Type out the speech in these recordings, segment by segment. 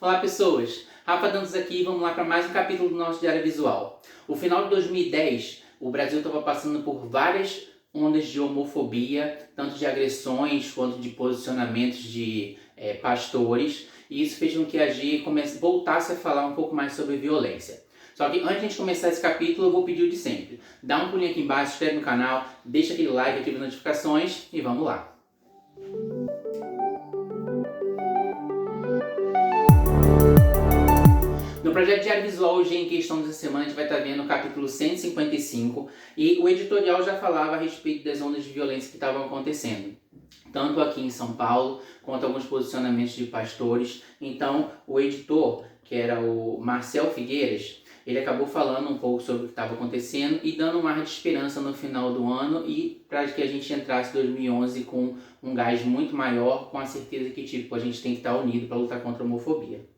Olá pessoas, Rafa Dantas aqui, vamos lá para mais um capítulo do nosso Diário Visual. O final de 2010, o Brasil estava passando por várias ondas de homofobia, tanto de agressões quanto de posicionamentos de pastores, e isso fez com que a G voltasse a falar um pouco mais sobre violência. Só que antes de a gente começar esse capítulo, eu vou pedir o de sempre. Dá um pulinho aqui embaixo, se inscreve no canal, deixa aquele like, ativa as notificações e vamos lá. No projeto Diário Visual, hoje em questão dessa semana, a gente vai estar vendo o capítulo 155 e o editorial já falava a respeito das ondas de violência que estavam acontecendo, tanto aqui em São Paulo, quanto alguns posicionamentos de pastores. Então, o editor, que era o Marcel Figueiras, ele acabou falando um pouco sobre o que estava acontecendo e dando um ar de esperança no final do ano e para que a gente entrasse em 2011 com um gás muito maior, com a certeza que a gente tem que estar unido para lutar contra a homofobia.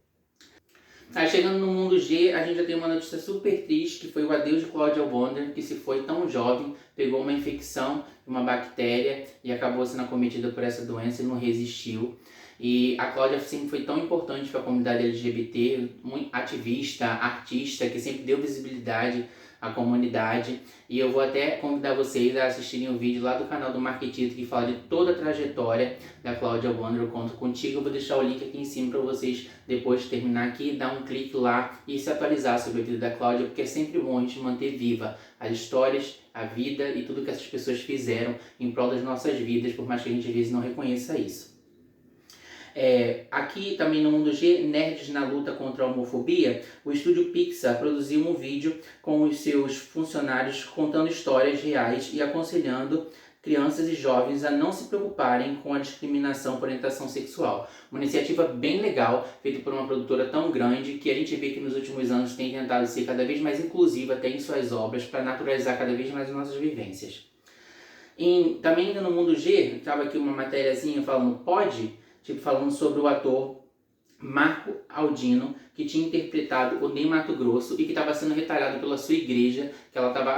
Aí chegando no mundo G, a gente já tem uma notícia super triste, que foi o adeus de Cláudia Bonder, que se foi tão jovem, pegou uma infecção, uma bactéria e acabou sendo acometida por essa doença e não resistiu. E a Cláudia sempre foi tão importante para a comunidade LGBT, muito ativista, artista, que sempre deu visibilidade à comunidade. E eu vou até convidar vocês a assistirem o vídeo lá do canal do Marquetito, que fala de toda a trajetória da Cláudia Bonder. Eu conto contigo, eu vou deixar o link aqui em cima para vocês, depois de terminar aqui, dar um clique lá e se atualizar sobre a vida da Cláudia, porque é sempre bom a gente manter viva as histórias, a vida e tudo que essas pessoas fizeram em prol das nossas vidas, por mais que a gente às vezes não reconheça isso. Aqui também no Mundo G, Nerds na luta contra a homofobia, o estúdio Pixar produziu um vídeo com os seus funcionários contando histórias reais e aconselhando crianças e jovens a não se preocuparem com a discriminação por orientação sexual. Uma iniciativa bem legal, feita por uma produtora tão grande, que a gente vê que nos últimos anos tem tentado ser cada vez mais inclusiva até em suas obras, para naturalizar cada vez mais as nossas vivências. Também ainda no Mundo G, estava aqui uma matériazinha falando falando sobre o ator Marco Aldino, que tinha interpretado o Ney Matogrosso e que estava sendo retalhado pela sua igreja, que ela estava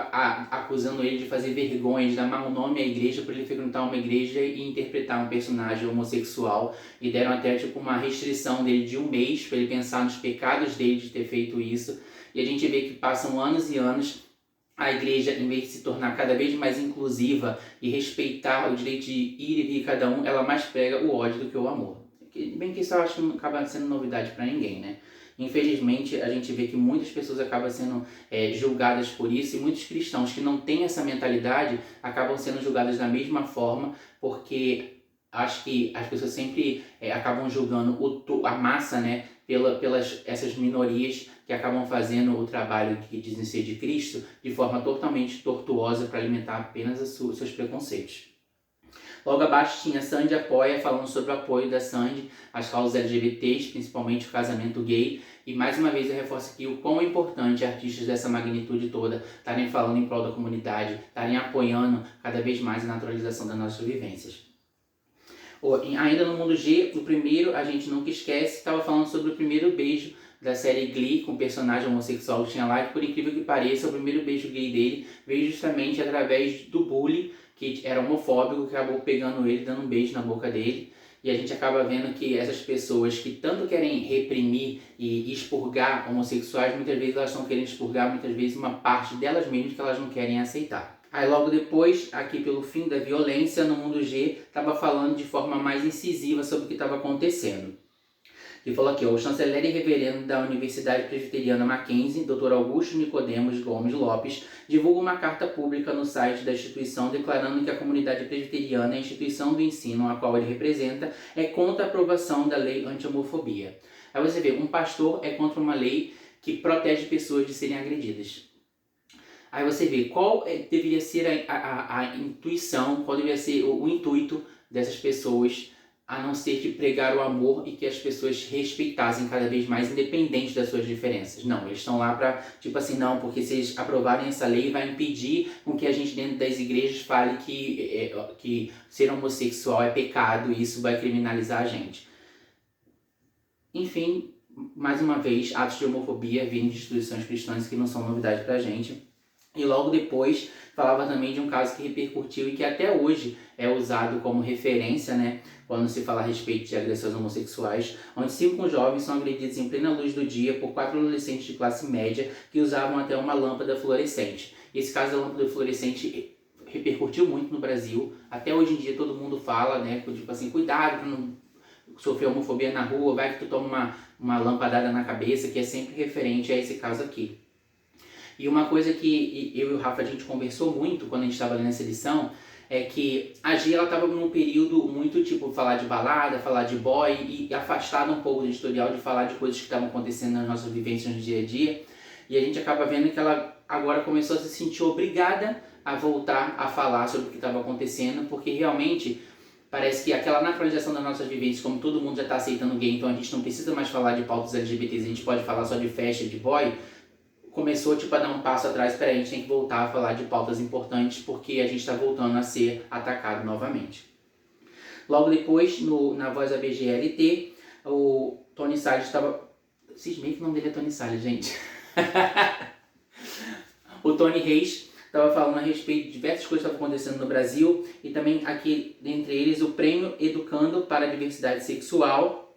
acusando ele de fazer vergonha, de dar mau nome à igreja por ele frequentar uma igreja e interpretar um personagem homossexual, e deram até uma restrição dele de 1 mês para ele pensar nos pecados dele de ter feito isso. E a gente vê que passam anos e anos, a igreja, em vez de se tornar cada vez mais inclusiva e respeitar o direito de ir e vir cada um, ela mais prega o ódio do que o amor. Bem que isso eu acho que não acaba sendo novidade para ninguém, né? Infelizmente, a gente vê que muitas pessoas acabam sendo julgadas por isso, e muitos cristãos que não têm essa mentalidade acabam sendo julgados da mesma forma, porque acho que as pessoas sempre acabam julgando a massa, né, pelas essas minorias que acabam fazendo o trabalho que dizem ser de Cristo de forma totalmente tortuosa para alimentar apenas os seus preconceitos. Logo abaixo tinha Sandy Apoia, falando sobre o apoio da Sandy às causas LGBTs, principalmente o casamento gay. E mais uma vez eu reforço aqui o quão é importante artistas dessa magnitude toda estarem falando em prol da comunidade, estarem apoiando cada vez mais a naturalização das nossas vivências. Ainda no Mundo G, o primeiro, a gente nunca esquece, estava falando sobre o primeiro beijo da série Glee com o personagem homossexual que tinha lá, e por incrível que pareça, o primeiro beijo gay dele veio justamente através do bully, que era homofóbico, que acabou pegando ele, dando um beijo na boca dele. E a gente acaba vendo que essas pessoas que tanto querem reprimir e expurgar homossexuais, muitas vezes elas estão querendo expurgar muitas vezes uma parte delas mesmas que elas não querem aceitar. Aí logo depois, aqui pelo fim da violência, no Mundo G, estava falando de forma mais incisiva sobre o que estava acontecendo. E falou aqui, o chanceler e reverendo da Universidade Presbiteriana Mackenzie, Dr. Augusto Nicodemos Gomes Lopes, divulga uma carta pública no site da instituição declarando que a comunidade presbiteriana, a instituição do ensino a qual ele representa, é contra a aprovação da lei anti-homofobia. Aí você vê, um pastor é contra uma lei que protege pessoas de serem agredidas. Aí você vê qual deveria ser a intuição, qual deveria ser o intuito dessas pessoas, a não ser que pregar o amor e que as pessoas respeitassem cada vez mais, independente das suas diferenças. Não, eles estão lá para, não, porque se eles aprovarem essa lei, vai impedir com que a gente dentro das igrejas fale que ser homossexual é pecado e isso vai criminalizar a gente. Enfim, mais uma vez, atos de homofobia vindo de instituições cristãs que não são novidade pra gente. E logo depois falava também de um caso que repercutiu e que até hoje é usado como referência, né, quando se fala a respeito de agressões homossexuais, onde 5 jovens são agredidos em plena luz do dia por 4 adolescentes de classe média que usavam até uma lâmpada fluorescente. Esse caso da lâmpada fluorescente repercutiu muito no Brasil. Até hoje em dia todo mundo fala, né, tipo assim, cuidado para não sofrer homofobia na rua, vai que tu toma uma lampadada na cabeça, que é sempre referente a esse caso aqui. E uma coisa que eu e o Rafa a gente conversou muito quando a gente estava lendo essa edição é que a Gia ela estava num período muito tipo falar de balada, falar de boy e afastada um pouco do editorial de falar de coisas que estavam acontecendo nas nossas vivências no dia a dia. E a gente acaba vendo que ela agora começou a se sentir obrigada a voltar a falar sobre o que estava acontecendo, porque realmente parece que aquela naturalização das nossas vivências, como todo mundo já está aceitando gay, então a gente não precisa mais falar de pautas LGBTs, a gente pode falar só de festa, de boy, começou tipo, a dar um passo atrás, peraí, a gente tem que voltar a falar de pautas importantes porque a gente está voltando a ser atacado novamente. Logo depois, na Voz da BGLT, o Tony Salles estava... Cismei que o nome dele é Tony Salles, gente. O Tony Reis estava falando a respeito de diversas coisas que estavam acontecendo no Brasil e também aqui, dentre eles, o Prêmio Educando para a Diversidade Sexual,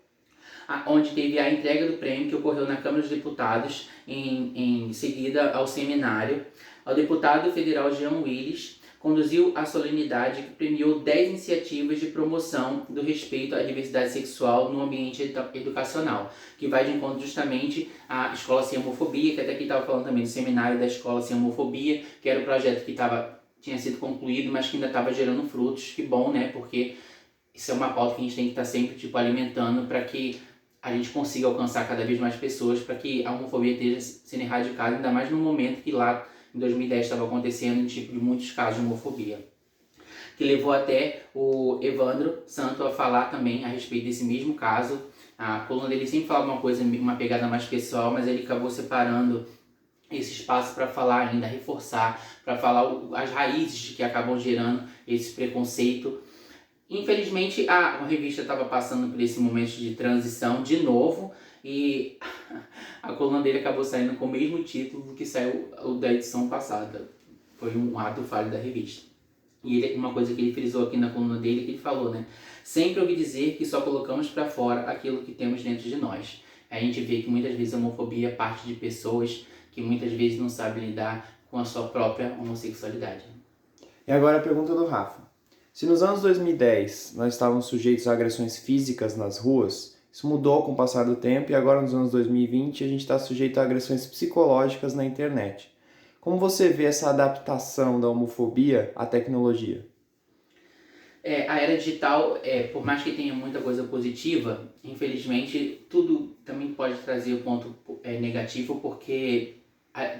onde teve a entrega do prêmio que ocorreu na Câmara dos Deputados em seguida ao seminário. O deputado federal Jean Willis conduziu a solenidade que premiou 10 iniciativas de promoção do respeito à diversidade sexual no ambiente educacional, que vai de encontro justamente à Escola Sem Homofobia, que até aqui estava falando também do seminário da Escola Sem Homofobia, que era o projeto que tinha sido concluído, mas que ainda estava gerando frutos. Que bom, né? Porque isso é uma pauta que a gente tem que estar sempre alimentando para que a gente consiga alcançar cada vez mais pessoas, para que a homofobia esteja sendo erradicada, ainda mais no momento que lá em 2010 estava acontecendo de muitos casos de homofobia. Que levou até o Evandro Santo a falar também a respeito desse mesmo caso. A coluna dele sempre falava uma coisa, uma pegada mais pessoal, mas ele acabou separando esse espaço para falar ainda, reforçar, para falar as raízes que acabam gerando esse preconceito. Infelizmente, a revista estava passando por esse momento de transição de novo e a coluna dele acabou saindo com o mesmo título que saiu da edição passada. Foi um ato falho da revista. E uma coisa que ele frisou aqui na coluna dele, que ele falou, né? Sempre ouvi dizer que só colocamos para fora aquilo que temos dentro de nós. A gente vê que muitas vezes a homofobia parte de pessoas que muitas vezes não sabem lidar com a sua própria homossexualidade. E agora a pergunta do Rafa. Se nos anos 2010 nós estávamos sujeitos a agressões físicas nas ruas, isso mudou com o passar do tempo e agora nos anos 2020 a gente está sujeito a agressões psicológicas na internet. Como você vê essa adaptação da homofobia à tecnologia? A era digital, por mais que tenha muita coisa positiva, infelizmente tudo também pode trazer um ponto negativo, porque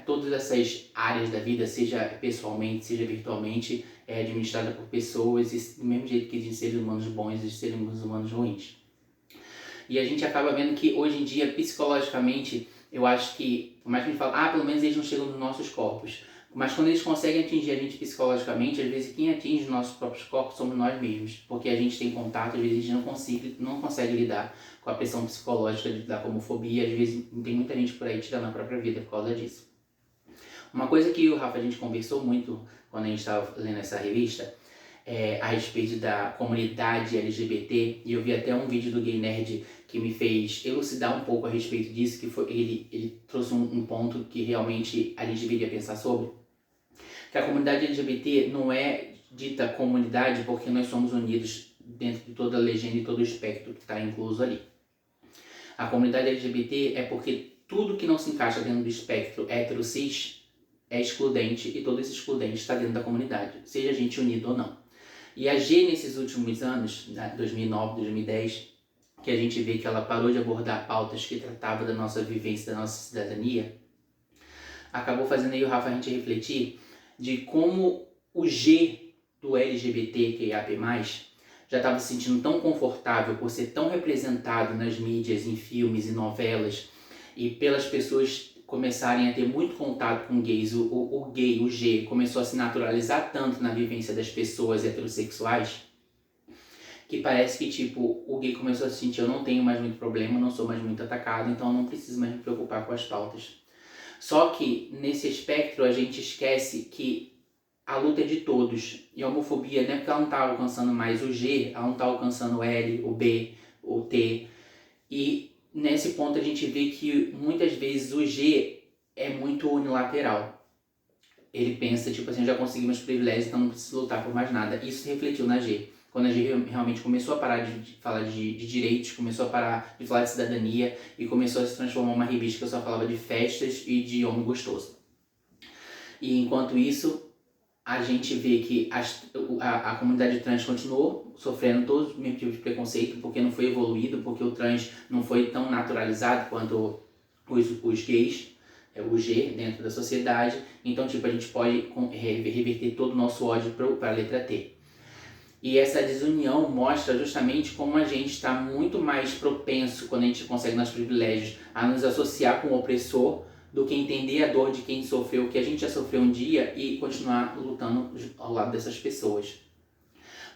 todas essas áreas da vida, seja pessoalmente, seja virtualmente, é administrada por pessoas, e do mesmo jeito que existem seres humanos bons, existem seres humanos ruins. E a gente acaba vendo que hoje em dia, psicologicamente, eu acho que, por mais que a gente fale, pelo menos eles não chegam nos nossos corpos, mas quando eles conseguem atingir a gente psicologicamente, às vezes quem atinge os nossos próprios corpos somos nós mesmos, porque a gente tem contato, às vezes a gente não consegue lidar com a pressão psicológica de lidar com a homofobia, às vezes tem muita gente por aí tirando a própria vida por causa disso. Uma coisa que eu e o Rafa a gente conversou muito quando a gente estava lendo essa revista a respeito da comunidade LGBT, e eu vi até um vídeo do Gay Nerd que me fez elucidar um pouco a respeito disso, que foi, ele trouxe um ponto que realmente a gente deveria pensar sobre, que a comunidade LGBT não é dita comunidade porque nós somos unidos dentro de toda a legenda e todo o espectro que está incluso ali. A comunidade LGBT é porque tudo que não se encaixa dentro do espectro hétero-cis é excludente, e todo esse excludente está dentro da comunidade, seja a gente unido ou não. E a G, nesses últimos anos, 2009, 2010, que a gente vê que ela parou de abordar pautas que tratavam da nossa vivência, da nossa cidadania, acabou fazendo aí o Rafa a gente refletir de como o G do LGBTQIAP+, já estava se sentindo tão confortável por ser tão representado nas mídias, em filmes e novelas, e pelas pessoas começarem a ter muito contato com gays, o gay, o G, começou a se naturalizar tanto na vivência das pessoas heterossexuais, que parece que, tipo, o gay começou a sentir, eu não tenho mais muito problema, não sou mais muito atacado, então eu não preciso mais me preocupar com as pautas. Só que nesse espectro a gente esquece que a luta é de todos. E a homofobia não é porque ela não está alcançando mais o G, ela não está alcançando o L, o B, o T. E nesse ponto a gente vê que muitas vezes o G é muito unilateral. Ele pensa, tipo assim, eu já consegui meus privilégios, então não preciso lutar por mais nada. Isso se refletiu na G. Quando a G realmente começou a parar de falar de direitos, começou a parar de falar de cidadania e começou a se transformar em uma revista que eu só falava de festas e de homem gostoso. E enquanto isso, a gente vê que a comunidade trans continuou sofrendo todos os mesmos tipos de preconceito, porque não foi evoluído, porque o trans não foi tão naturalizado quanto os gays, o G, dentro da sociedade. Então, tipo, a gente pode reverter todo o nosso ódio para a letra T. E essa desunião mostra justamente como a gente está muito mais propenso, quando a gente consegue nossos privilégios, a nos associar com o opressor, do que entender a dor de quem sofreu o que a gente já sofreu um dia e continuar lutando ao lado dessas pessoas.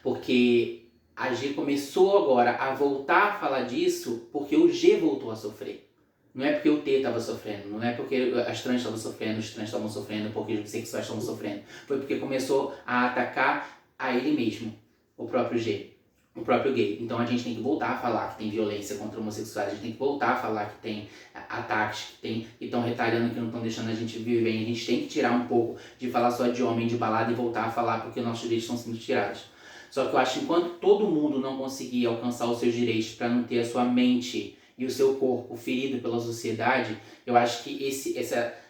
Porque a G começou agora a voltar a falar disso porque o G voltou a sofrer. Não é porque o T estava sofrendo, não é porque as trans estavam sofrendo, os trans estavam sofrendo, porque os bissexuais estavam sofrendo. Foi porque começou a atacar a ele mesmo, o próprio G, o próprio gay. Então a gente tem que voltar a falar que tem violência contra homossexuais, a gente tem que voltar a falar que tem ataques, que estão retalhando, que não estão deixando a gente viver bem. A gente tem que tirar um pouco de falar só de homem, de balada e voltar a falar porque nossos direitos estão sendo tirados. Só que eu acho que enquanto todo mundo não conseguir alcançar os seus direitos para não ter a sua mente e o seu corpo ferido pela sociedade, eu acho que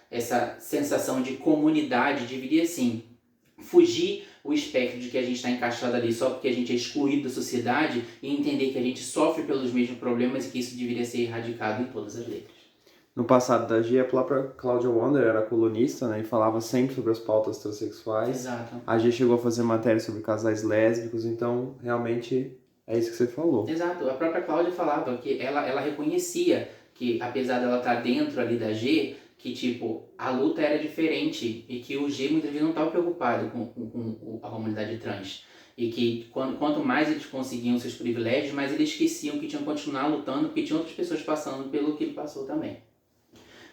essa sensação de comunidade deveria sim fugir o espectro de que a gente está encaixado ali só porque a gente é excluído da sociedade e entender que a gente sofre pelos mesmos problemas e que isso deveria ser erradicado em todas as letras. No passado da G, a própria Claudia Wander era colunista, né, e falava sempre sobre as pautas transexuais. Exato. A G chegou a fazer matéria sobre casais lésbicos, então realmente é isso que você falou. Exato. A própria Cláudia falava que ela reconhecia que, apesar dela estar dentro ali da G, que tipo, a luta era diferente e que o G muitas vezes não estava preocupado com a comunidade trans. E que quanto mais eles conseguiam seus privilégios, mais eles esqueciam que tinham que continuar lutando porque tinha outras pessoas passando pelo que ele passou também.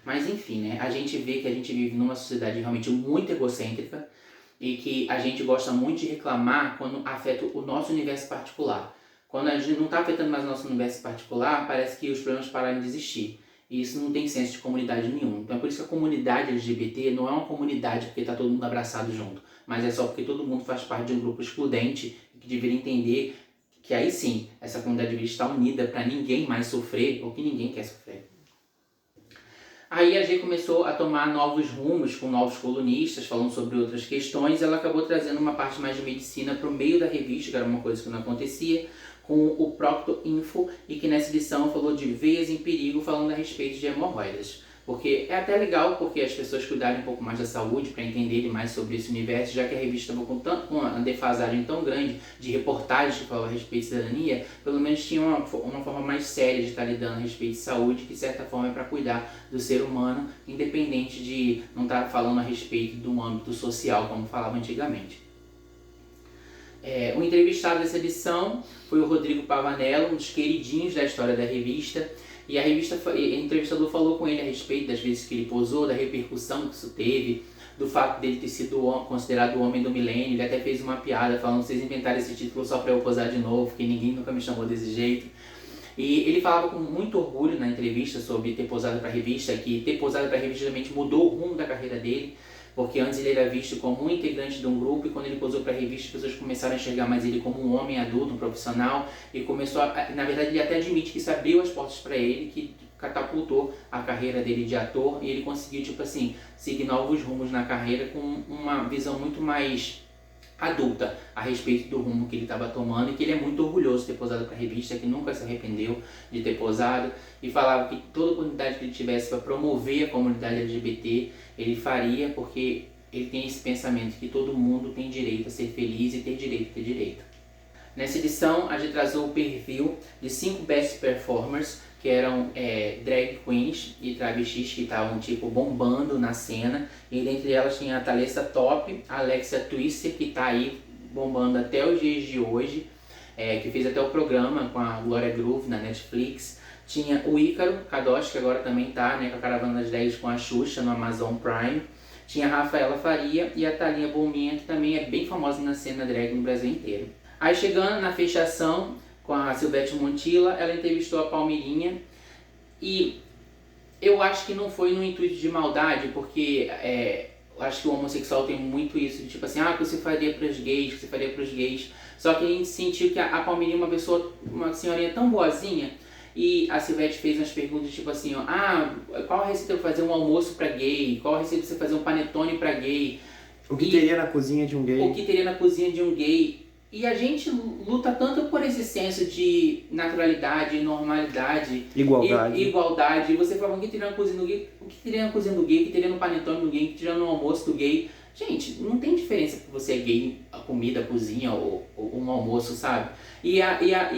Mas enfim, né? A gente vê que a gente vive numa sociedade realmente muito egocêntrica e que a gente gosta muito de reclamar quando afeta o nosso universo particular. Quando a gente não está afetando mais o nosso universo particular, parece que os problemas pararam de existir. E isso não tem senso de comunidade nenhum. Então é por isso que a comunidade LGBT não é uma comunidade porque está todo mundo abraçado junto, mas é só porque todo mundo faz parte de um grupo excludente e que deveria entender que aí sim, essa comunidade deveria estar unida para ninguém mais sofrer ou que ninguém quer sofrer. Aí a G começou a tomar novos rumos com novos colunistas, falando sobre outras questões, e ela acabou trazendo uma parte mais de medicina para o meio da revista, que era uma coisa que não acontecia, com o Procto Info, e que nessa edição falou de veias em perigo, falando a respeito de hemorroidas. Porque é até legal porque as pessoas cuidarem um pouco mais da saúde para entenderem mais sobre esse universo, já que a revista estava com uma defasagem tão grande de reportagens que falavam a respeito de cidadania, pelo menos tinha uma forma mais séria de estar lidando a respeito de saúde, que de certa forma é para cuidar do ser humano, independente de não estar falando a respeito do âmbito social, como falava antigamente. O entrevistado dessa edição foi o Rodrigo Pavanello, um dos queridinhos da história da revista, e o entrevistador falou com ele a respeito das vezes que ele posou, da repercussão que isso teve, do fato dele ter sido considerado o homem do milênio. Ele até fez uma piada falando: vocês inventaram esse título só para eu posar de novo, que ninguém nunca me chamou desse jeito. E ele falava com muito orgulho na entrevista sobre ter posado para a revista, que ter posado para a revista realmente mudou o rumo da carreira dele, porque antes ele era visto como um integrante de um grupo, e quando ele posou para a revista, as pessoas começaram a enxergar mais ele como um homem adulto, um profissional, e começou na verdade ele até admite que isso abriu as portas para ele, que catapultou a carreira dele de ator, e ele conseguiu, tipo assim, seguir novos rumos na carreira com uma visão muito mais adulta a respeito do rumo que ele estava tomando, e que ele é muito orgulhoso de ter posado para a revista, que nunca se arrependeu de ter posado, e falava que toda oportunidade que ele tivesse para promover a comunidade LGBT, ele faria, porque ele tem esse pensamento que todo mundo tem direito a ser feliz e ter direito a ter direito. Nessa edição, a gente trazou o perfil de 5 best performers, que eram drag queens e travestis que estavam tipo bombando na cena, e dentre elas tinha a Thalessa Top, a Alexia Twister, que está aí bombando até os dias de hoje, que fez até o programa com a Glória Groove na Netflix, Tinha o Ícaro Kadosh, que agora também tá, né, com a Caravana das Drags com a Xuxa no Amazon Prime. Tinha a Rafaela Faria e a Thalinha Bolminha, que também é bem famosa na cena drag no Brasil inteiro. Aí chegando na fechação com a Silvete Montilla, ela entrevistou a Palmeirinha e eu acho que não foi no intuito de maldade, porque eu acho que o homossexual tem muito isso, de tipo assim, o que você faria pros gays, o que você faria pros gays. Só que a gente sentiu que a Palmeirinha é uma pessoa, uma senhorinha tão boazinha, e a Silvete fez umas perguntas tipo assim, qual a receita pra fazer um almoço pra gay? Qual a receita pra você fazer um panetone pra gay? O que teria na cozinha de um gay? O que teria na cozinha de um gay? E a gente luta tanto por esse senso de naturalidade, normalidade, igualdade. E você fala, o que teria na cozinha do gay? O que teria na cozinha do gay? O que teria no panetone do gay? O que teria no almoço do gay? Gente, não tem diferença que você é gay, a comida, a cozinha ou um almoço, sabe? E a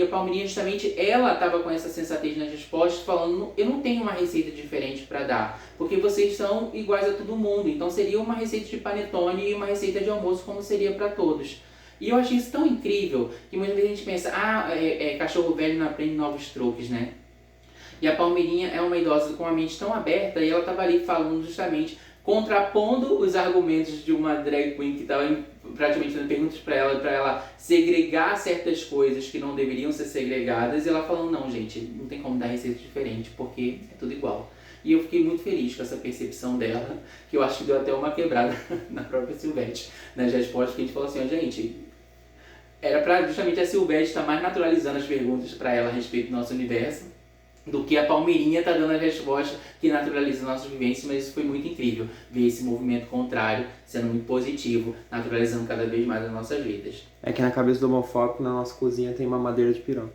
Palmeirinha, justamente, ela estava com essa sensatez nas respostas, falando, eu não tenho uma receita diferente para dar, porque vocês são iguais a todo mundo, então seria uma receita de panetone e uma receita de almoço como seria para todos. E eu achei isso tão incrível, que muitas vezes a gente pensa, cachorro velho não aprende novos truques, né? E a Palmeirinha é uma idosa com a mente tão aberta, e ela estava ali falando justamente, contrapondo os argumentos de uma drag queen que estava praticamente fazendo perguntas para ela segregar certas coisas que não deveriam ser segregadas, e ela falando, não gente, não tem como dar receita diferente, porque é tudo igual. E eu fiquei muito feliz com essa percepção dela, que eu acho que deu até uma quebrada na própria Silvete, nas respostas, que a gente falou assim, gente, era para justamente a Silvete estar mais naturalizando as perguntas para ela a respeito do nosso universo, do que a Palmeirinha tá dando a resposta que naturaliza nossas vivências, mas isso foi muito incrível, ver esse movimento contrário sendo muito positivo, naturalizando cada vez mais as nossas vidas. É que na cabeça do homofóbico, na nossa cozinha tem uma madeira de piroca.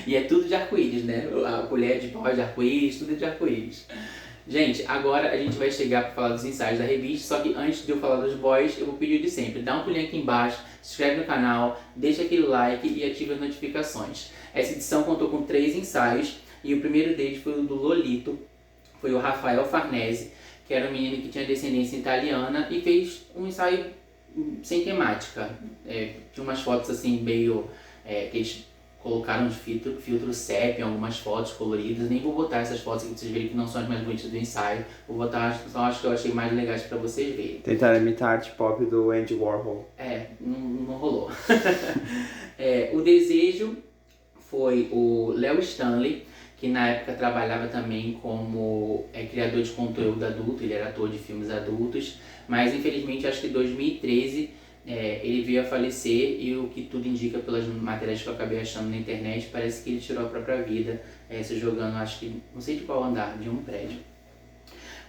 E é tudo de arco-íris, né? A colher de pau de arco-íris, tudo é de arco-íris. Gente, agora a gente vai chegar para falar dos ensaios da revista, só que antes de eu falar dos boys, eu vou pedir de sempre, dá um pulinho aqui embaixo, se inscreve no canal, deixa aquele like e ativa as notificações. Essa edição contou com 3 ensaios, e o primeiro deles foi o do Lolito, foi o Rafael Farnese, que era um menino que tinha descendência italiana e fez um ensaio sem temática. Tinha umas fotos assim meio, que eles colocaram de filtro sépia, algumas fotos coloridas. Nem vou botar essas fotos aqui pra vocês verem que não são as mais bonitas do ensaio. Vou botar só as que eu achei mais legais pra vocês verem. Tentaram imitar a arte pop do Andy Warhol. Não rolou. O desejo foi o Léo Stanley, que na época trabalhava também como criador de conteúdo adulto, ele era ator de filmes adultos, mas infelizmente acho que em 2013 ele veio a falecer, e o que tudo indica pelas matérias que eu acabei achando na internet, parece que ele tirou a própria vida, se jogando, acho que, não sei de qual andar, de um prédio.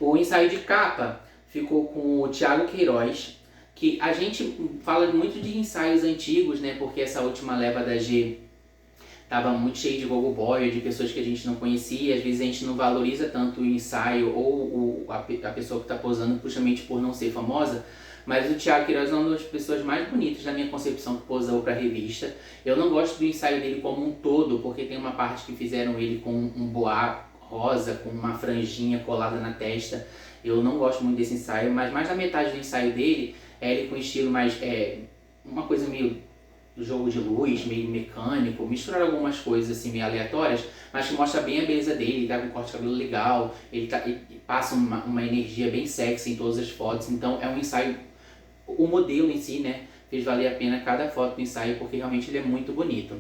O ensaio de capa ficou com o Thiago Queiroz, que a gente fala muito de ensaios antigos, né, porque essa última leva da G estava muito cheio de gogo boy, de pessoas que a gente não conhecia, às vezes a gente não valoriza tanto o ensaio ou a pessoa que está posando justamente por não ser famosa, mas o Thiago Queiroz é uma das pessoas mais bonitas na minha concepção que posou para a revista. Eu não gosto do ensaio dele como um todo, porque tem uma parte que fizeram ele com um boá rosa, com uma franjinha colada na testa. Eu não gosto muito desse ensaio, mas mais da metade do ensaio dele é ele com estilo mais, uma coisa meio jogo de luz, meio mecânico, misturar algumas coisas assim meio aleatórias, mas que mostra bem a beleza dele. Ele tá com um corte de cabelo legal, ele passa uma energia bem sexy em todas as fotos, então é um ensaio, o modelo em si, né, fez valer a pena cada foto do ensaio, porque realmente ele é muito bonito.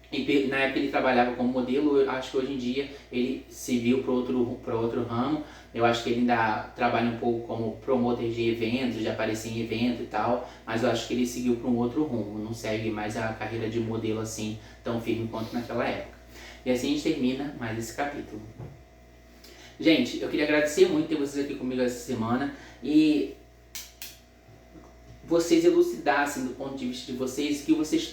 E na época ele trabalhava como modelo, eu acho que hoje em dia ele se viu para outro ramo. Eu acho que ele ainda trabalha um pouco como promotor de eventos, de aparecer em evento e tal, mas eu acho que ele seguiu para um outro rumo, não segue mais a carreira de modelo assim tão firme quanto naquela época. E assim a gente termina mais esse capítulo. Gente, eu queria agradecer muito ter vocês aqui comigo essa semana e vocês elucidassem do ponto de vista de vocês o que vocês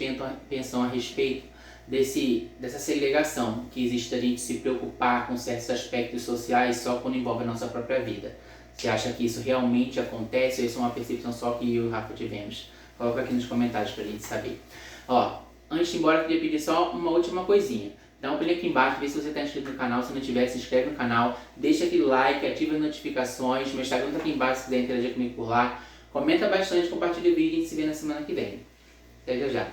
pensam a respeito dessa segregação que existe da gente se preocupar com certos aspectos sociais só quando envolve a nossa própria vida. Você acha que isso realmente acontece ou isso é uma percepção só que eu e o Rafa tivemos? Coloca aqui nos comentários pra gente saber. Antes de ir embora, eu queria pedir só uma última coisinha. Dá um pulinho aqui embaixo, vê se você está inscrito no canal. Se não tiver, se inscreve no canal, deixa aquele like, ativa as notificações. Meu Instagram tá aqui embaixo se quiser interagir comigo por lá. Comenta bastante, compartilha o vídeo e a gente se vê na semana que vem. Até já já.